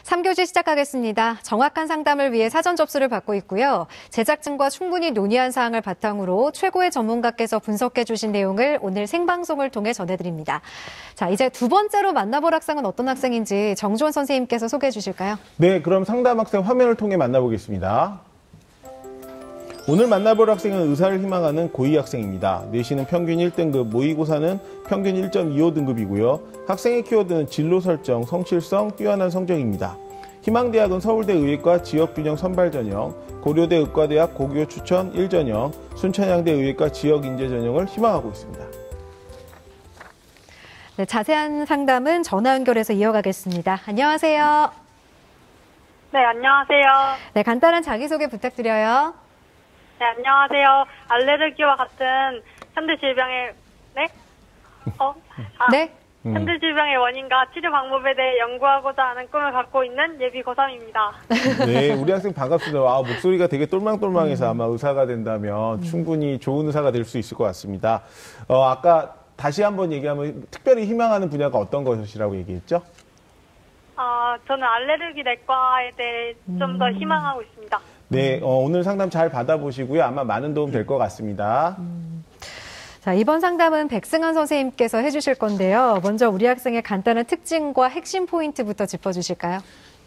3교시 시작하겠습니다. 정확한 상담을 위해 사전 접수를 받고 있고요. 제작진과 충분히 논의한 사항을 바탕으로 최고의 전문가께서 분석해 주신 내용을 오늘 생방송을 통해 전해드립니다. 자, 이제 두 번째로 만나볼 학생은 어떤 학생인지 정주원 선생님께서 소개해 주실까요? 네, 그럼 상담 학생 화면을 통해 만나보겠습니다. 오늘 만나볼 학생은 의사를 희망하는 고2 학생입니다. 내신은 평균 1등급, 모의고사는 평균 1.25등급이고요. 학생의 키워드는 진로 설정, 성실성, 뛰어난 성적입니다. 희망대학은 서울대 의예과 지역균형 선발 전형, 고려대 의과대학 고교 추천 1전형, 순천향대 의예과 지역인재 전형을 희망하고 있습니다. 네, 자세한 상담은 전화 연결해서 이어가겠습니다. 안녕하세요. 네, 안녕하세요. 네, 간단한 자기소개 부탁드려요. 네, 안녕하세요. 알레르기와 같은 현대질병의 네? 현대질병의 원인과 치료 방법에 대해 연구하고자 하는 꿈을 갖고 있는 예비 고3입니다. 네, 우리 학생 반갑습니다. 목소리가 되게 똘망똘망해서 아마 의사가 된다면 충분히 좋은 의사가 될 수 있을 것 같습니다. 아까 다시 한번 얘기하면 특별히 희망하는 분야가 어떤 것이라고 얘기했죠? 저는 알레르기 내과에 대해 좀 더 희망하고 있습니다. 네, 오늘 상담 잘 받아보시고요. 아마 많은 도움 될 것 같습니다. 자, 이번 상담은 백승환 선생님께서 해주실 건데요. 먼저 우리 학생의 간단한 특징과 핵심 포인트부터 짚어주실까요?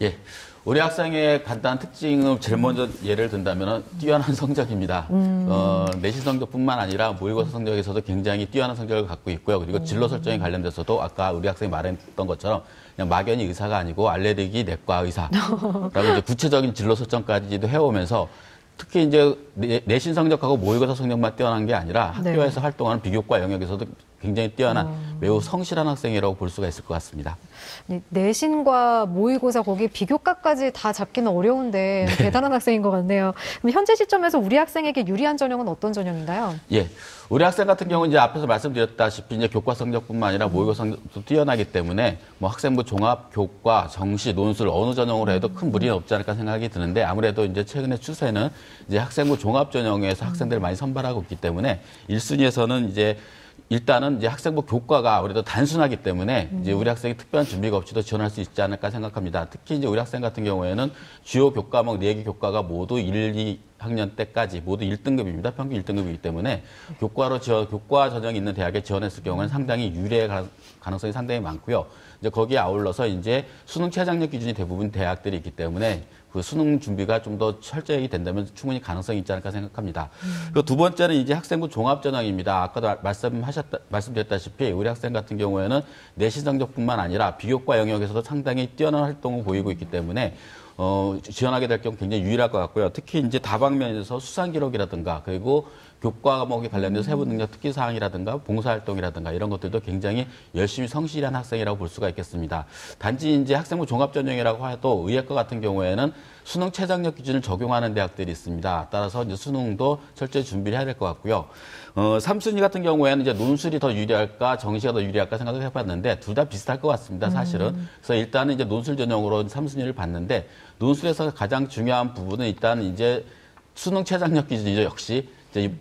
예, 우리 학생의 간단한 특징은 제일 먼저 예를 든다면 뛰어난 성적입니다. 내신 성적뿐만 아니라 모의고사 성적에서도 굉장히 뛰어난 성적을 갖고 있고요. 그리고 진로 설정에 관련돼서도 아까 우리 학생이 말했던 것처럼 그냥 막연히 의사가 아니고 알레르기 내과 의사라고 이제 구체적인 진로 설정까지도 해오면서 특히 이제 내신 성적하고 모의고사 성적만 뛰어난 게 아니라 학교에서 활동하는 비교과 영역에서도 굉장히 뛰어난 매우 성실한 학생이라고 볼 수가 있을 것 같습니다. 내신과 모의고사 거기 비교과까지 다 잡기는 어려운데 네. 대단한 학생인 것 같네요. 그럼 현재 시점에서 우리 학생에게 유리한 전형은 어떤 전형인가요? 예, 우리 학생 같은 경우는 이제 앞에서 말씀드렸다시피 이제 교과 성적뿐만 아니라 모의고사 성적도 뛰어나기 때문에 뭐 학생부 종합, 교과, 정시, 논술 어느 전형으로 해도 큰 무리는 없지 않을까 생각이 드는데 아무래도 이제 최근의 추세는 이제 학생부 종합 전형에서 학생들을 많이 선발하고 있기 때문에 1순위에서는 이제 일단은 이제 학생부 교과가 아무래도 단순하기 때문에 이제 우리 학생이 특별한 준비가 없이도 지원할 수 있지 않을까 생각합니다. 특히 이제 우리 학생 같은 경우에는 주요 교과목 4개 교과가 모두 1, 2학년 때까지 모두 1등급입니다. 평균 1등급이기 때문에 교과 전형이 있는 대학에 지원했을 경우는 상당히 유리할 가능성이 상당히 많고요. 이제 거기에 아울러서 이제 수능 최저학력 기준이 대부분 대학들이 있기 때문에 그 수능 준비가 좀 더 철저히 된다면 충분히 가능성이 있지 않을까 생각합니다. 그리고 두 번째는 이제 학생부 종합전형입니다. 아까도 말씀드렸다시피 우리 학생 같은 경우에는 내신 성적뿐만 아니라 비교과 영역에서도 상당히 뛰어난 활동을 보이고 있기 때문에 지원하게 될 경우 굉장히 유일할 것 같고요. 특히 이제 다방면에서 수상 기록이라든가 그리고 교과 과목에 관련된 세부 능력 특기 사항이라든가 봉사활동이라든가 이런 것들도 굉장히 열심히 성실한 학생이라고 볼 수가 있겠습니다. 단지 이제 학생부 종합전형이라고 해도 의예과 같은 경우에는 수능 최저학력 기준을 적용하는 대학들이 있습니다. 따라서 이제 수능도 철저히 준비를 해야 될 것 같고요. 3순위 같은 경우에는 이제 논술이 더 유리할까 정시가 더 유리할까 생각을 해봤는데 둘 다 비슷할 것 같습니다. 사실은. 그래서 일단은 이제 논술 전형으로 3순위를 봤는데 논술에서 가장 중요한 부분은 일단 이제 수능 최저학력 기준이죠. 역시.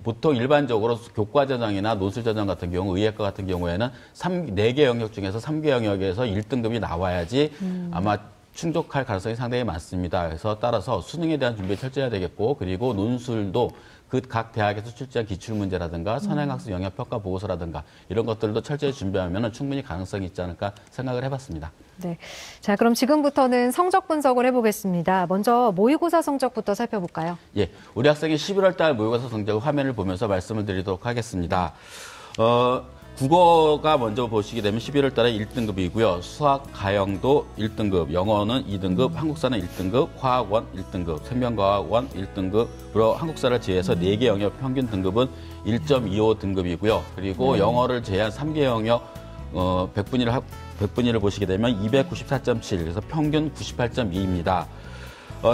보통 일반적으로 교과 전형이나 논술 전형 같은 경우, 의예과 같은 경우에는 4개 영역 중에서 3개 영역에서 1등급이 나와야지 아마 충족할 가능성이 상당히 많습니다. 그래서 따라서 수능에 대한 준비를 철저히 해야 되겠고, 그리고 논술도 그 각 대학에서 출제한 기출문제라든가 선행학습 영역평가 보고서라든가 이런 것들도 철저히 준비하면 충분히 가능성이 있지 않을까 생각을 해봤습니다. 네. 자, 그럼 지금부터는 성적 분석을 해보겠습니다. 먼저 모의고사 성적부터 살펴볼까요? 예, 우리 학생의 11월 달 모의고사 성적을 화면을 보면서 말씀을 드리도록 하겠습니다. 국어가 먼저 보시게 되면 11월 달에 1등급이고요. 수학, 가영도 1등급, 영어는 2등급, 한국사는 1등급, 화학원 1등급, 생명과학원 1등급으로 한국사를 제외해서 4개 영역 평균 등급은 1.25 등급이고요. 그리고 영어를 제외한 3개 영역 100분위를 보시게 되면 294.7, 그래서 평균 98.2입니다.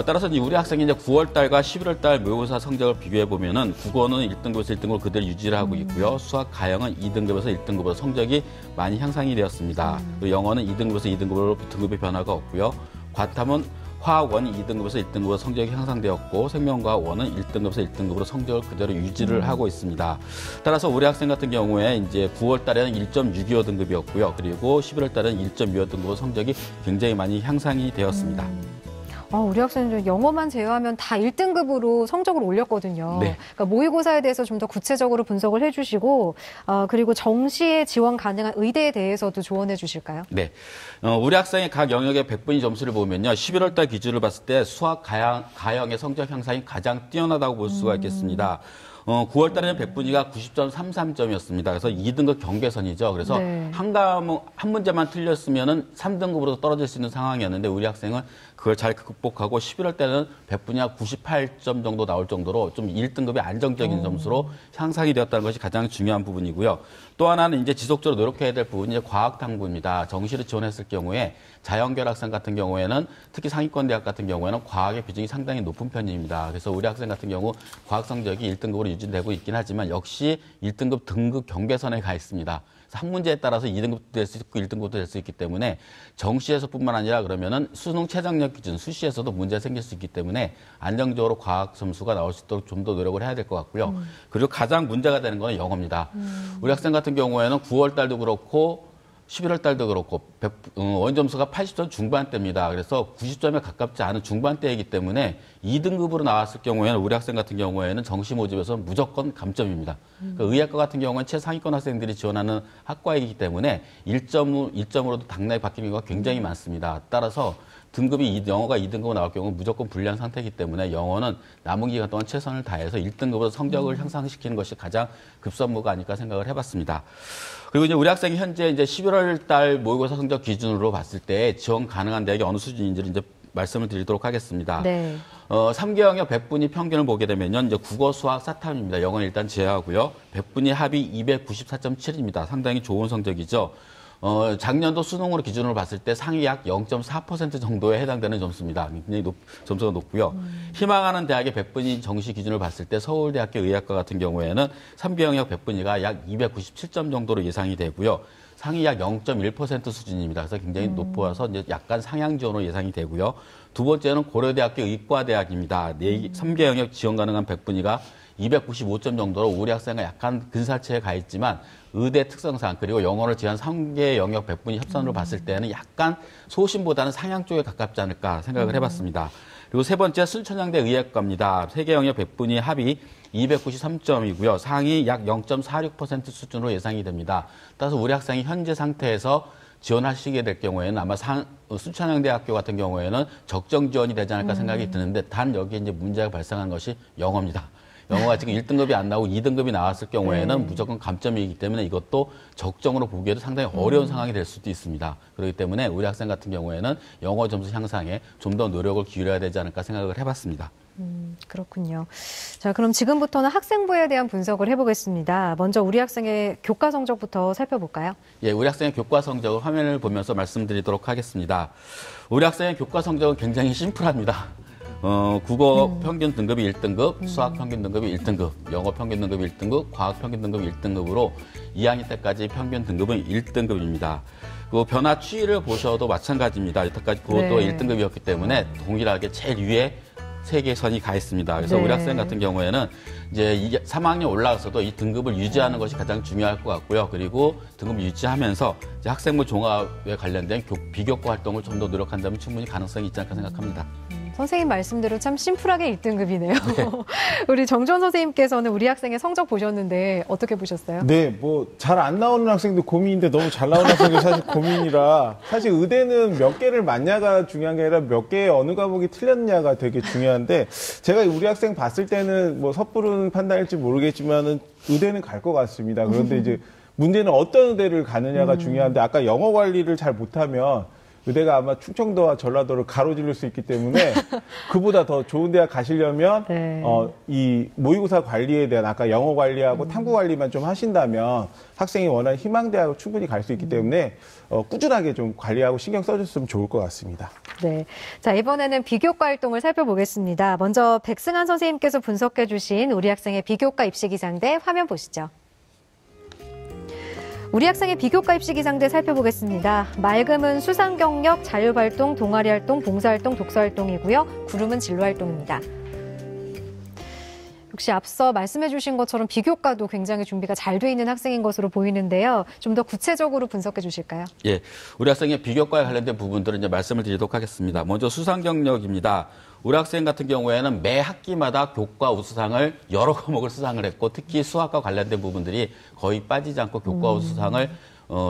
따라서 이제 우리 학생이 이제 9월 달과 11월 달 모의고사 성적을 비교해 보면은 국어는 1등급에서 1등급을 그대로 유지를 하고 있고요. 수학, 가영은 2등급에서 1등급으로 성적이 많이 향상이 되었습니다. 그리고 영어는 2등급에서 2등급으로 등급의 변화가 없고요. 과탐은 화학 1이 2등급에서 1등급으로 성적이 향상되었고 생명과학 1은 1등급에서 1등급으로 성적을 그대로 유지를 하고 있습니다. 따라서 우리 학생 같은 경우에 이제 9월 달에는 1.625 등급이었고요. 그리고 11월 달에는 1.25 등급으로 성적이 굉장히 많이 향상이 되었습니다. 우리 학생들 영어만 제외하면 다 1등급으로 성적을 올렸거든요. 네. 그러니까 모의고사에 대해서 좀 더 구체적으로 분석을 해주시고 그리고 정시에 지원 가능한 의대에 대해서도 조언해 주실까요? 네. 우리 학생의 각 영역의 100분위 점수를 보면요. 11월 달 기준을 봤을 때 수학, 가형의 성적 향상이 가장 뛰어나다고 볼 수가 있겠습니다. 9월 달에는 100분위가 90.33점이었습니다. 그래서 2등급 경계선이죠. 그래서 네. 한 문제만 틀렸으면은 3등급으로 떨어질 수 있는 상황이었는데 우리 학생은 그걸 잘 극복하고 11월 때는 100분위가 98점 정도 나올 정도로 좀 1등급의 안정적인 점수로 향상이 되었다는 것이 가장 중요한 부분이고요. 또 하나는 이제 지속적으로 노력해야 될 부분이 이제 과학탐구입니다. 정시를 지원했을 경우에 자연계열 학생 같은 경우에는 특히 상위권 대학 같은 경우에는 과학의 비중이 상당히 높은 편입니다. 그래서 우리 학생 같은 경우 과학 성적이 1등급으로 유지되고 있긴 하지만 역시 1등급 등급 경계선에 가 있습니다. 한 문제에 따라서 2등급도 될 수 있고 1등급도 될 수 있기 때문에 정시에서뿐만 아니라 그러면은 수능 최저학력 기준 수시에서도 문제가 생길 수 있기 때문에 안정적으로 과학 점수가 나올 수 있도록 좀 더 노력을 해야 될 것 같고요. 그리고 가장 문제가 되는 건 영어입니다. 우리 학생 같은 경우에는 9월 달도 그렇고 11월 달도 그렇고 원점수가 80점 중반대입니다. 그래서 90점에 가깝지 않은 중반대이기 때문에 2등급으로 나왔을 경우에는 우리 학생 같은 경우에는 정시 모집에서 무조건 감점입니다. 그러니까 의학과 같은 경우는 최상위권 학생들이 지원하는 학과이기 때문에 1점으로도 당락이 바뀌는 경우가 굉장히 많습니다. 따라서 등급이 영어가 2등급으로 나올 경우 무조건 불리한 상태이기 때문에 영어는 남은 기간 동안 최선을 다해서 1등급으로 성적을 향상시키는 것이 가장 급선무가 아닐까 생각을 해봤습니다. 그리고 이제 우리 학생이 현재 이제 11월 달 모의고사 성적 기준으로 봤을 때 지원 가능한 대학이 어느 수준인지를 이제 말씀을 드리도록 하겠습니다. 네. 3개 영역 100분위 평균을 보게 되면요. 이제 국어, 수학, 사탐입니다. 영어는 일단 제외하고요. 100분위 합이 294.7입니다. 상당히 좋은 성적이죠. 작년도 수능으로 기준으로 봤을 때 상위 약 0.4% 정도에 해당되는 점수입니다. 굉장히 점수가 높고요. 희망하는 대학의 100분위 정시 기준을 봤을 때 서울대학교 의학과 같은 경우에는 3개 영역 100분위가 약 297점 정도로 예상이 되고요. 상위 약 0.1% 수준입니다. 그래서 굉장히 높아서 이제 약간 상향 지원으로 예상이 되고요. 두 번째는 고려대학교 의과대학입니다. 3개 영역 지원 가능한 100분위가 295점 정도로 우리 학생과 약간 근사치에 가 있지만 의대 특성상 그리고 영어를 제한 3개 영역 100분위 협산으로 봤을 때는 약간 소심보다는 상향 쪽에 가깝지 않을까 생각을 해봤습니다. 그리고 세 번째 순천향대 의학과입니다. 3개 영역 100분위 합이 293점이고요. 상위 약 0.46% 수준으로 예상이 됩니다. 따라서 우리 학생이 현재 상태에서 지원하시게 될 경우에는 아마 순천향대학교 같은 경우에는 적정 지원이 되지 않을까 생각이 드는데 단 여기에 이제 문제가 발생한 것이 영어입니다. 영어가 지금 1등급이 안 나오고 2등급이 나왔을 경우에는 무조건 감점이기 때문에 이것도 적정으로 보기에도 상당히 어려운 상황이 될 수도 있습니다. 그렇기 때문에 우리 학생 같은 경우에는 영어 점수 향상에 좀 더 노력을 기울여야 되지 않을까 생각을 해봤습니다. 그렇군요. 자, 그럼 지금부터는 학생부에 대한 분석을 해보겠습니다. 먼저 우리 학생의 교과 성적부터 살펴볼까요? 예, 우리 학생의 교과 성적을 화면을 보면서 말씀드리도록 하겠습니다. 우리 학생의 교과 성적은 굉장히 심플합니다. 국어 평균 등급이 1등급, 수학 평균 등급이 1등급, 영어 평균 등급이 1등급, 과학 평균 등급이 1등급으로 2학년 때까지 평균 등급은 1등급입니다. 그 변화 추이를 보셔도 마찬가지입니다. 여태까지 그것도 1등급이었기 때문에 동일하게 제일 위에 3개의 선이 가 있습니다. 그래서 우리 학생 같은 경우에는 이제 3학년 올라가서도 이 등급을 유지하는 것이 가장 중요할 것 같고요. 그리고 등급을 유지하면서 이제 학생부 종합에 관련된 비교과 활동을 좀 더 노력한다면 충분히 가능성이 있지 않을까 생각합니다. 선생님 말씀대로 참 심플하게 1등급이네요. 네. 우리 정주원 선생님께서는 우리 학생의 성적 보셨는데 어떻게 보셨어요? 네, 뭐 잘 안 나오는 학생도 고민인데 너무 잘 나오는 학생도 사실 고민이라 사실 의대는 몇 개를 맞냐가 중요한 게 아니라 몇 개의 어느 과목이 틀렸냐가 되게 중요한데 제가 우리 학생 봤을 때는 뭐 섣부른 판단일지 모르겠지만은 의대는 갈 것 같습니다. 그런데 이제 문제는 어떤 의대를 가느냐가 중요한데 아까 영어 관리를 잘 못하면 의대가 아마 충청도와 전라도를 가로지를 수 있기 때문에 그보다 더 좋은 대학 가시려면 이 모의고사 관리에 대한 아까 영어 관리하고 탐구 관리만 좀 하신다면 학생이 원하는 희망대학을 충분히 갈 수 있기 때문에 꾸준하게 좀 관리하고 신경 써줬으면 좋을 것 같습니다. 네, 자 이번에는 비교과 활동을 살펴보겠습니다. 먼저 백승환 선생님께서 분석해 주신 우리 학생의 비교과 입시 기상대 화면 보시죠. 우리 학생의 비교과 입시 기상대 살펴보겠습니다. 맑음은 수상 경력, 자율활동, 동아리활동, 봉사활동, 독서활동이고요. 구름은 진로활동입니다. 역시 앞서 말씀해 주신 것처럼 비교과도 굉장히 준비가 잘 돼 있는 학생인 것으로 보이는데요. 좀 더 구체적으로 분석해 주실까요? 예, 우리 학생의 비교과에 관련된 부분들은 이제 말씀을 드리도록 하겠습니다. 먼저 수상 경력입니다. 우리 학생 같은 경우에는 매 학기마다 교과 우수상을 여러 과목을 수상을 했고 특히 수학과 관련된 부분들이 거의 빠지지 않고 교과 우수상을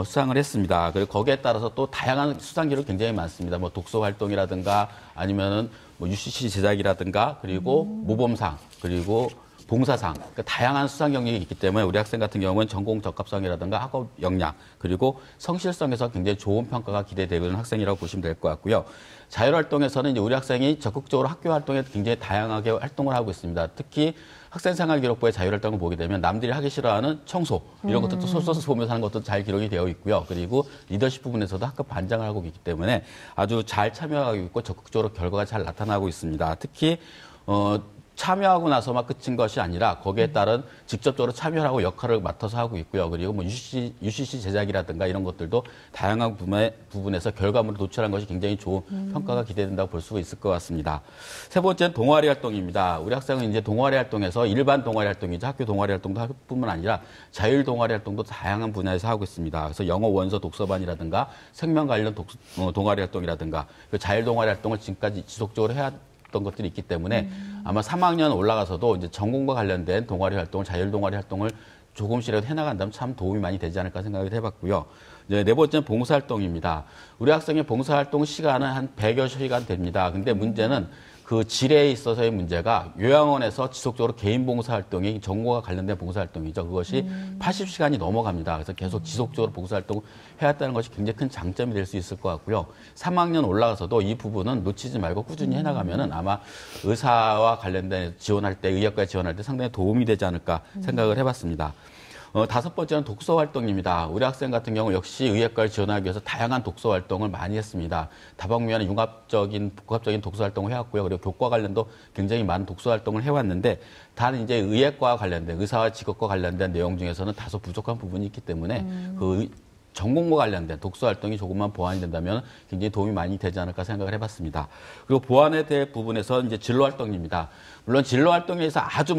수상을 했습니다. 그리고 거기에 따라서 또 다양한 수상 기록이 굉장히 많습니다. 뭐 독서 활동이라든가 아니면은 뭐 UCC 제작이라든가 그리고 모범상 그리고 봉사상 그러니까 다양한 수상 경력이 있기 때문에 우리 학생 같은 경우는 전공 적합성이라든가 학업 역량 그리고 성실성에서 굉장히 좋은 평가가 기대되는 학생이라고 보시면 될 것 같고요. 자율활동에서는 이제 우리 학생이 적극적으로 학교 활동에 굉장히 다양하게 활동을 하고 있습니다. 특히 학생생활기록부의 자율활동을 보게 되면 남들이 하기 싫어하는 청소 이런 것들도 솔솔 보면서 하는 것도 잘 기록이 되어 있고요. 그리고 리더십 부분에서도 학급 반장을 하고 있기 때문에 아주 잘 참여하고 있고 적극적으로 결과가 잘 나타나고 있습니다. 특히 참여하고 나서만 끝인 것이 아니라 거기에 따른 직접적으로 참여하고 역할을 맡아서 하고 있고요. 그리고 뭐 UCC 제작이라든가 이런 것들도 다양한 부분에서 결과물을 도출한 것이 굉장히 좋은 평가가 기대된다고 볼 수가 있을 것 같습니다. 세 번째는 동아리 활동입니다. 우리 학생은 이제 동아리 활동에서 일반 동아리 활동이죠. 학교 동아리 활동도 할 뿐만 아니라 자율 동아리 활동도 다양한 분야에서 하고 있습니다. 그래서 영어 원서 독서반이라든가 생명 관련 동아리 활동이라든가 자율 동아리 활동을 지금까지 지속적으로 해야 던 것들이 있기 때문에 아마 3학년 올라가서도 이제 전공과 관련된 동아리 활동을 자율 동아리 활동을 조금씩이라도 해나간다면 참 도움이 많이 되지 않을까 생각을 해봤고요. 네 번째는 봉사활동입니다. 우리 학생의 봉사활동 시간은 한 100여 시간 됩니다. 근데 문제는 그 질에 있어서의 문제가 요양원에서 지속적으로 개인 봉사활동이 전공과 관련된 봉사활동이죠. 그것이 80시간이 넘어갑니다. 그래서 계속 지속적으로 봉사활동을 해왔다는 것이 굉장히 큰 장점이 될 수 있을 것 같고요. 3학년 올라가서도 이 부분은 놓치지 말고 꾸준히 해나가면은 아마 의사와 관련된 지원할 때, 의학과에 지원할 때 상당히 도움이 되지 않을까 생각을 해봤습니다. 다섯 번째는 독서 활동입니다. 우리 학생 같은 경우 역시 의학과를 지원하기 위해서 다양한 독서 활동을 많이 했습니다. 다방면의 융합적인, 복합적인 독서 활동을 해왔고요. 그리고 교과 관련도 굉장히 많은 독서 활동을 해왔는데, 단 이제 의학과 관련된, 의사와 직업과 관련된 내용 중에서는 다소 부족한 부분이 있기 때문에 그 전공과 관련된 독서 활동이 조금만 보완이 된다면 굉장히 도움이 많이 되지 않을까 생각을 해봤습니다. 그리고 보완에 대한 부분에서 이제 진로 활동입니다. 물론 진로 활동에서 아주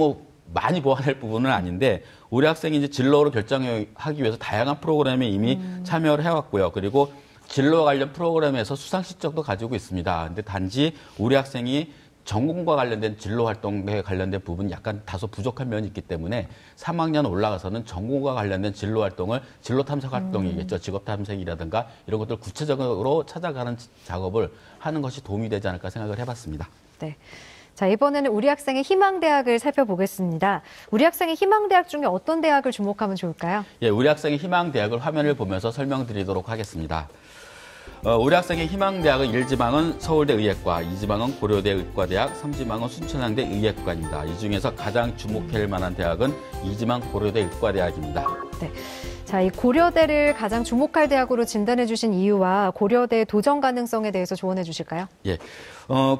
많이 보완할 부분은 아닌데 우리 학생이 이제 진로를 결정하기 위해서 다양한 프로그램에 이미 참여를 해왔고요. 그리고 진로 관련 프로그램에서 수상 실적도 가지고 있습니다. 근데 단지 우리 학생이 전공과 관련된 진로 활동에 관련된 부분이 약간 다소 부족한 면이 있기 때문에 3학년 올라가서는 전공과 관련된 진로 활동을 진로 탐색 활동이겠죠. 직업 탐색이라든가 이런 것들 구체적으로 찾아가는 작업을 하는 것이 도움이 되지 않을까 생각을 해봤습니다. 네. 자, 이번에는 우리 학생의 희망대학을 살펴보겠습니다. 우리 학생의 희망대학 중에 어떤 대학을 주목하면 좋을까요? 예, 우리 학생의 희망대학을 화면을 보면서 설명드리도록 하겠습니다. 우리 학생의 희망대학은 1지망은 서울대 의예과, 2지망은 고려대 의과대학, 3지망은 순천향대 의예과입니다. 이 중에서 가장 주목할 만한 대학은 2지망 고려대 의과대학입니다. 네. 자, 이 고려대를 가장 주목할 대학으로 진단해 주신 이유와 고려대 도전 가능성에 대해서 조언해 주실까요? 예.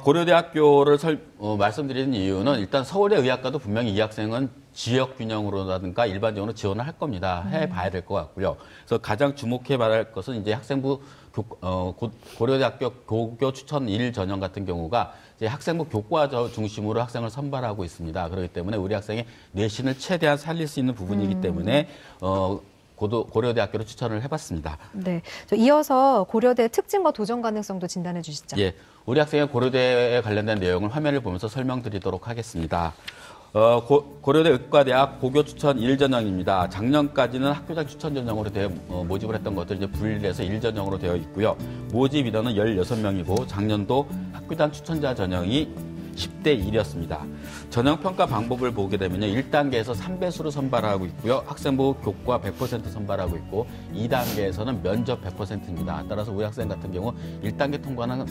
고려대학교를 말씀드리는 이유는 일단 서울대 의학과도 분명히 이 학생은 지역 균형으로라든가 일반적으로 지원을 할 겁니다. 해봐야 될 것 같고요. 그래서 가장 주목해 말할 것은 이제 학생부 고려대학교 고교 추천 1 전형 같은 경우가 이제 학생부 교과 중심으로 학생을 선발하고 있습니다. 그렇기 때문에 우리 학생의 내신을 최대한 살릴 수 있는 부분이기 때문에 고려대학교를 추천을 해봤습니다. 네, 이어서 고려대 특징과 도전 가능성도 진단해 주시죠. 예, 우리 학생의 고려대에 관련된 내용을 화면을 보면서 설명드리도록 하겠습니다. 고려대 의과대학 고교 추천 1전형입니다. 작년까지는 학교장 추천 전형으로 모집을 했던 것들 이제 분리해서 1전형으로 되어 있고요. 모집 인원은 16명이고 작년도 학교장 추천자 전형이 10대 1이었습니다. 전형 평가 방법을 보게 되면요. 1단계에서 3배수로 선발하고 있고요. 학생부 교과 100% 선발하고 있고 2단계에서는 면접 100%입니다. 따라서 우리 학생 같은 경우 1단계 통과는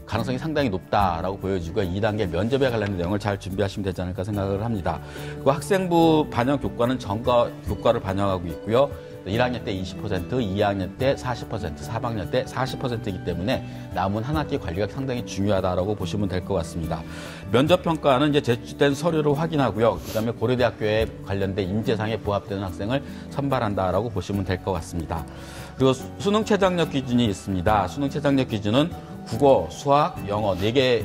가능성이 상당히 높다라고 보여지고요. 2단계 면접에 관련된 내용을 잘 준비하시면 되지 않을까 생각을 합니다. 그 학생부 반영 교과는 전과 교과를 반영하고 있고요. 1학년 때 20%, 2학년 때 40%, 4학년 때 40%이기 때문에 남은 한 학기 관리가 상당히 중요하다라고 보시면 될 것 같습니다. 면접 평가는 이제 제출된 서류를 확인하고요. 그다음에 고려대학교에 관련된 인재상에 부합되는 학생을 선발한다라고 보시면 될 것 같습니다. 그리고 수능 최저학력 기준이 있습니다. 수능 최저학력 기준은 국어, 수학, 영어 4개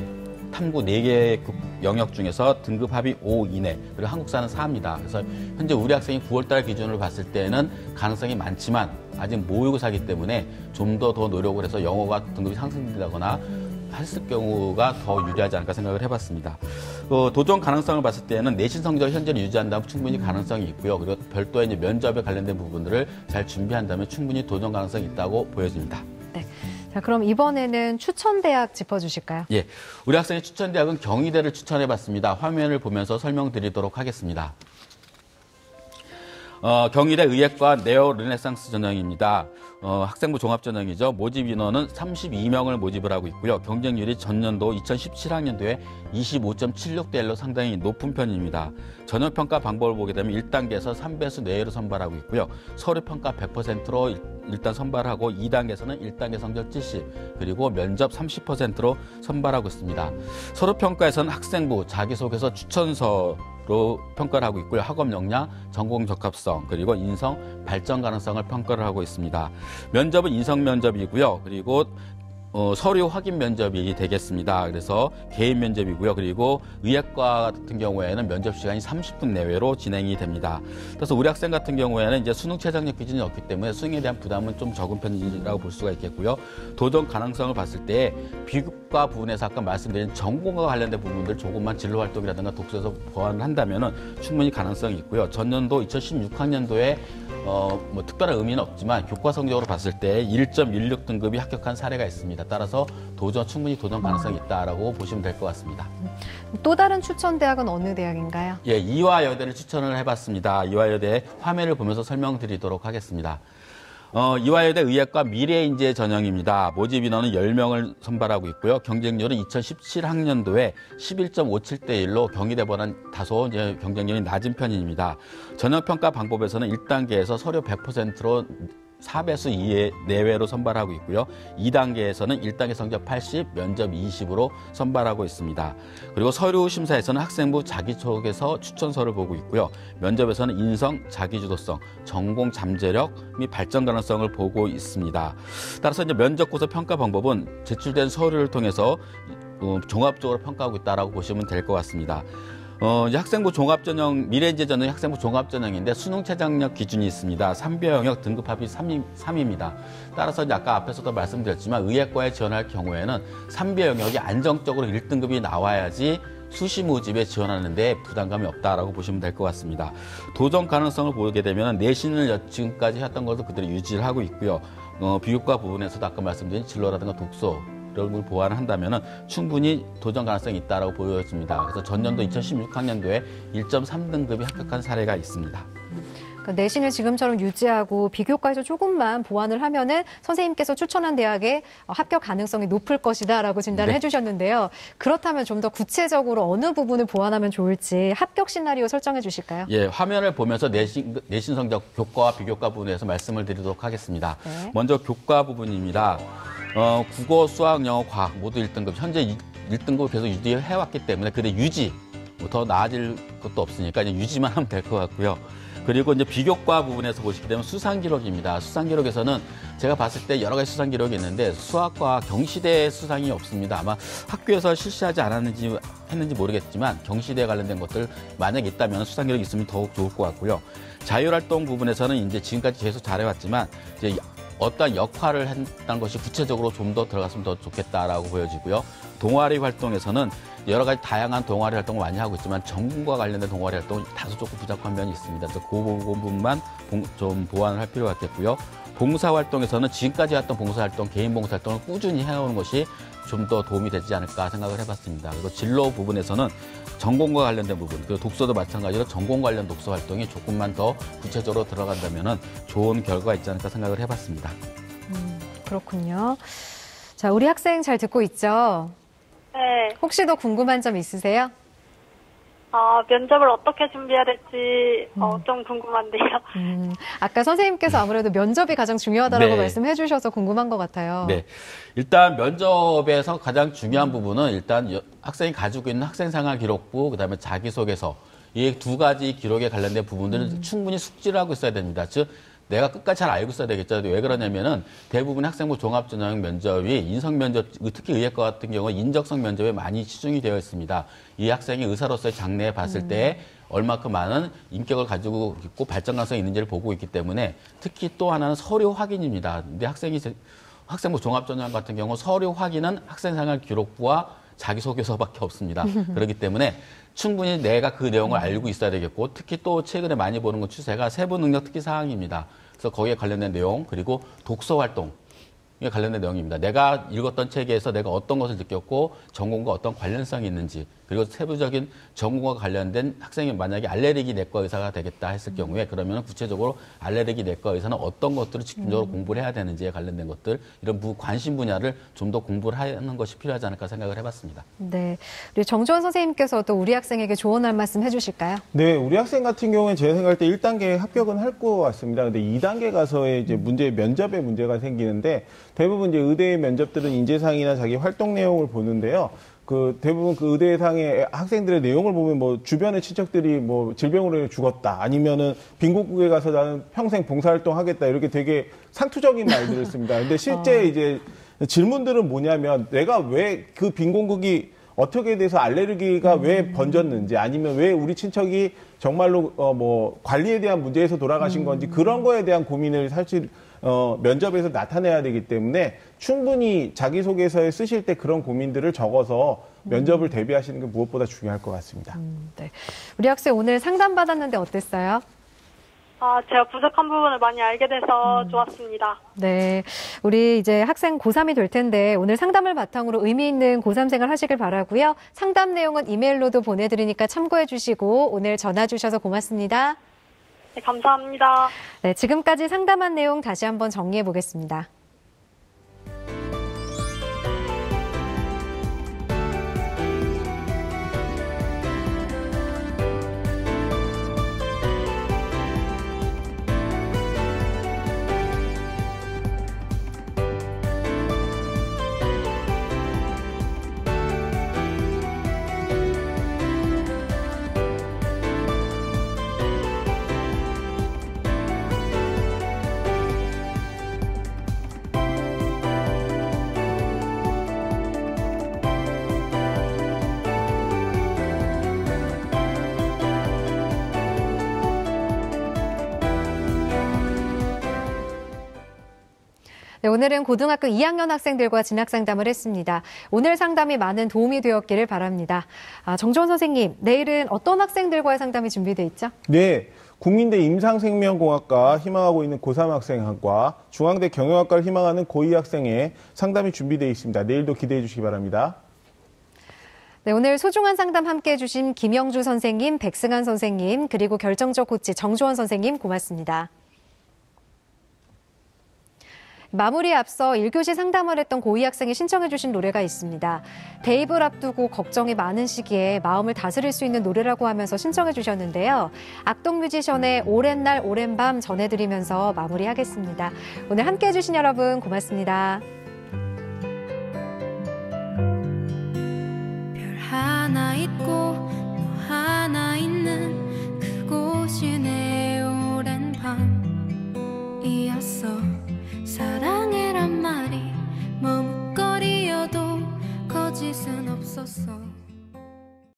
탐구 4개 영역 중에서 등급 합이 5 이내, 그리고 한국사는 4입니다. 그래서 현재 우리 학생이 9월달 기준으로 봤을 때는 가능성이 많지만 아직 모의고사이기 때문에 좀 더 노력을 해서 영어가 등급이 상승된다거나 했을 경우가 더 유리하지 않을까 생각을 해봤습니다. 도전 가능성을 봤을 때는 내신 성적을 현재는 유지한다면 충분히 가능성이 있고요. 그리고 별도의 이제 면접에 관련된 부분들을 잘 준비한다면 충분히 도전 가능성이 있다고 보여집니다. 네. 자, 그럼 이번에는 추천대학 짚어주실까요? 예, 우리 학생의 추천대학은 경희대를 추천해봤습니다. 화면을 보면서 설명드리도록 하겠습니다. 경희대 의예과 네오 르네상스 전형입니다. 학생부 종합 전형이죠. 모집 인원은 32명을 모집을 하고 있고요. 경쟁률이 전년도 2017학년도에 25.76대 1로 상당히 높은 편입니다. 전형평가 방법을 보게 되면 1단계에서 3배수 내외로 선발하고 있고요. 서류평가 100%로 일단 선발하고 2단계에서는 1단계 성적 70, 그리고 면접 30%로 선발하고 있습니다. 서류평가에서는 학생부, 자기소개서, 추천서로 평가를 하고 있고요. 학업 역량, 전공 적합성, 그리고 인성, 발전 가능성을 평가를 하고 있습니다. 면접은 인성 면접이고요. 그리고 서류 확인 면접이 되겠습니다. 그래서 개인 면접이고요. 그리고 의예과 같은 경우에는 면접 시간이 30분 내외로 진행이 됩니다. 그래서 우리 학생 같은 경우에는 이제 수능 최저학력 기준이 없기 때문에 수능에 대한 부담은 좀 적은 편이라고 볼 수가 있겠고요. 도전 가능성을 봤을 때 비교과 부분에서 아까 말씀드린 전공과 관련된 부분들 조금만 진로 활동이라든가 독서에서 보완을 한다면은 충분히 가능성이 있고요. 전년도 2016학년도에 뭐 특별한 의미는 없지만 교과 성적으로 봤을 때 1.16 등급이 합격한 사례가 있습니다. 따라서 충분히 도전 가능성이 있다라고 보시면 될 것 같습니다. 또 다른 추천 대학은 어느 대학인가요? 예, 이화여대를 추천을 해봤습니다. 이화여대 화면을 보면서 설명드리도록 하겠습니다. 이화여대 의예과 미래인재 전형입니다. 모집 인원은 10명을 선발하고 있고요. 경쟁률은 2017학년도에 11.57대 1로 경희대보다는 다소 이제 경쟁률이 낮은 편입니다. 전형평가 방법에서는 1단계에서 서류 100%로 4배수 이내 내외로 선발하고 있고요. 2단계에서는 1단계 성적 80, 면접 20으로 선발하고 있습니다. 그리고 서류 심사에서는 학생부 자기소개서 추천서를 보고 있고요. 면접에서는 인성, 자기주도성, 전공 잠재력 및 발전 가능성을 보고 있습니다. 따라서 이제 면접고사 평가 방법은 제출된 서류를 통해서 종합적으로 평가하고 있다라고 보시면 될 것 같습니다. 이제 학생부 종합전형, 미래인재 전형 학생부 종합전형인데 수능 최저학력 기준이 있습니다. 3배 영역 등급 합이 3입니다. 따라서 이제 아까 앞에서도 말씀드렸지만 의예과에 지원할 경우에는 3배 영역이 안정적으로 1등급이 나와야지 수시 모집에 지원하는데 부담감이 없다라고 보시면 될 것 같습니다. 도전 가능성을 보게 되면 내신을 지금까지 했던 것도 그대로 유지를 하고 있고요. 비교과 부분에서도 아까 말씀드린 진로라든가 독서 를 보완을 한다면 충분히 도전 가능성이 있다고 보여집니다. 그래서 전년도 2016학년도에 1.3등급이 합격한 사례가 있습니다. 그러니까 내신을 지금처럼 유지하고 비교과에서 조금만 보완을 하면은 선생님께서 추천한 대학에 합격 가능성이 높을 것이다라고 진단을 해주셨는데요. 그렇다면 좀 더 구체적으로 어느 부분을 보완하면 좋을지 합격 시나리오 설정해 주실까요? 예, 화면을 보면서 내신 성적 교과와 비교과 부분에서 말씀을 드리도록 하겠습니다. 네. 먼저 교과 부분입니다. 국어, 수학, 영어, 과학 모두 1등급. 현재 1등급 계속 유지해왔기 때문에 근데 유지, 더 나아질 것도 없으니까 그냥 유지만 하면 될 것 같고요. 그리고 이제 비교과 부분에서 보시게 되면 수상기록입니다. 수상기록에서는 제가 봤을 때 여러 가지 수상기록이 있는데 수학과 경시대 수상이 없습니다. 아마 학교에서 실시하지 않았는지 했는지 모르겠지만 경시대에 관련된 것들 만약에 있다면 수상기록이 있으면 더욱 좋을 것 같고요. 자율활동 부분에서는 이제 지금까지 계속 잘해왔지만 이제 어떤 역할을 했다는 것이 구체적으로 좀 더 들어갔으면 더 좋겠다라고 보여지고요. 동아리 활동에서는 여러 가지 다양한 동아리 활동을 많이 하고 있지만 전공과 관련된 동아리 활동이 다소 조금 부족한 면이 있습니다. 그래서 그 부분만 좀 보완을 할 필요가 있겠고요. 봉사활동에서는 지금까지 했던 봉사활동, 개인 봉사활동을 꾸준히 해오는 것이 좀 더 도움이 되지 않을까 생각을 해봤습니다. 그리고 진로 부분에서는 전공과 관련된 부분, 그리고 독서도 마찬가지로 전공 관련 독서 활동이 조금만 더 구체적으로 들어간다면 좋은 결과가 있지 않을까 생각을 해봤습니다. 그렇군요. 자, 우리 학생 잘 듣고 있죠? 네. 혹시 더 궁금한 점 있으세요? 면접을 어떻게 준비해야 될지 좀 궁금한데요. 아까 선생님께서 아무래도 면접이 가장 중요하다라고 네. 말씀해 주셔서 궁금한 것 같아요. 네. 일단 면접에서 가장 중요한 부분은 일단 학생이 가지고 있는 학생생활 기록부, 그다음에 자기소개서, 이 두 가지 기록에 관련된 부분들은 충분히 숙지를 하고 있어야 됩니다. 즉, 내가 끝까지 잘 알고 있어야 되겠죠. 왜 그러냐면은 대부분 학생부 종합전형 면접이 인성면접, 특히 의예과 같은 경우는 인적성 면접에 많이 치중이 되어 있습니다. 이 학생이 의사로서의 장래에 봤을 때 얼마큼 많은 인격을 가지고 있고 발전 가능성이 있는지를 보고 있기 때문에 특히 또 하나는 서류 확인입니다. 근데 학생부 종합전형 같은 경우 서류 확인은 학생생활 기록부와 자기소개서밖에 없습니다. 그렇기 때문에 충분히 내가 그 내용을 알고 있어야 되겠고, 특히 또 최근에 많이 보는 건 추세가 세부 능력 특기 사항입니다. 그래서 거기에 관련된 내용, 그리고 독서 활동에 관련된 내용입니다. 내가 읽었던 책에서 내가 어떤 것을 느꼈고 전공과 어떤 관련성이 있는지, 그리고 세부적인 전공과 관련된 학생이 만약에 알레르기 내과 의사가 되겠다 했을 경우에 그러면 구체적으로 알레르기 내과 의사는 어떤 것들을 집중적으로 공부를 해야 되는지에 관련된 것들, 이런 관심 분야를 좀 더 공부를 하는 것이 필요하지 않을까 생각을 해봤습니다. 네, 우리 정주원 선생님께서도 우리 학생에게 조언할 말씀 해주실까요? 네, 우리 학생 같은 경우는 제가 생각할 때 1단계 합격은 할 것 같습니다. 근데 2단계 가서의 이제 면접에 문제가 생기는데, 대부분 이제 의대 면접들은 인재상이나 자기 활동 내용을 보는데요. 대부분 그 의대상의 학생들의 내용을 보면 뭐 주변의 친척들이 뭐 질병으로 죽었다, 아니면은 빈곤국에 가서 나는 평생 봉사활동 하겠다, 이렇게 되게 상투적인 말들을 씁니다. 근데 실제 이제 질문들은 뭐냐면, 내가 왜 그 빈곤국이 어떻게 돼서 알레르기가 왜 번졌는지, 아니면 왜 우리 친척이 정말로 뭐 관리에 대한 문제에서 돌아가신 건지, 그런 거에 대한 고민을 사실 면접에서 나타내야 되기 때문에 충분히 자기소개서에 쓰실 때 그런 고민들을 적어서 면접을 대비하시는 게 무엇보다 중요할 것 같습니다. 네. 우리 학생 오늘 상담 받았는데 어땠어요? 제가 부족한 부분을 많이 알게 돼서 좋았습니다. 네. 우리 이제 학생 고3이 될 텐데 오늘 상담을 바탕으로 의미 있는 고3 생활 하시길 바라고요. 상담 내용은 이메일로도 보내드리니까 참고해 주시고 오늘 전화 주셔서 고맙습니다. 네, 감사합니다. 네, 지금까지 상담한 내용 다시 한번 정리해 보겠습니다. 네, 오늘은 고등학교 2학년 학생들과 진학상담을 했습니다. 오늘 상담이 많은 도움이 되었기를 바랍니다. 정주원 선생님, 내일은 어떤 학생들과의 상담이 준비되어 있죠? 네, 국민대 임상생명공학과 희망하고 있는 고3 학생과 중앙대 경영학과를 희망하는 고2 학생의 상담이 준비되어 있습니다. 내일도 기대해 주시기 바랍니다. 네, 오늘 소중한 상담 함께해 주신 김영주 선생님, 백승한 선생님, 그리고 결정적 코치 정주원 선생님 고맙습니다. 마무리에 앞서 1교시 상담을 했던 고2 학생이 신청해 주신 노래가 있습니다. 대입을 앞두고 걱정이 많은 시기에 마음을 다스릴 수 있는 노래라고 하면서 신청해 주셨는데요. 악동뮤지션의 오랜 날 오랜 밤 전해드리면서 마무리하겠습니다. 오늘 함께해 주신 여러분 고맙습니다. 별 하나 있고 너 하나 있는 그곳이 내 오랜 밤이었어. 사랑해란 말이 머뭇거리여도 거짓은 없었어.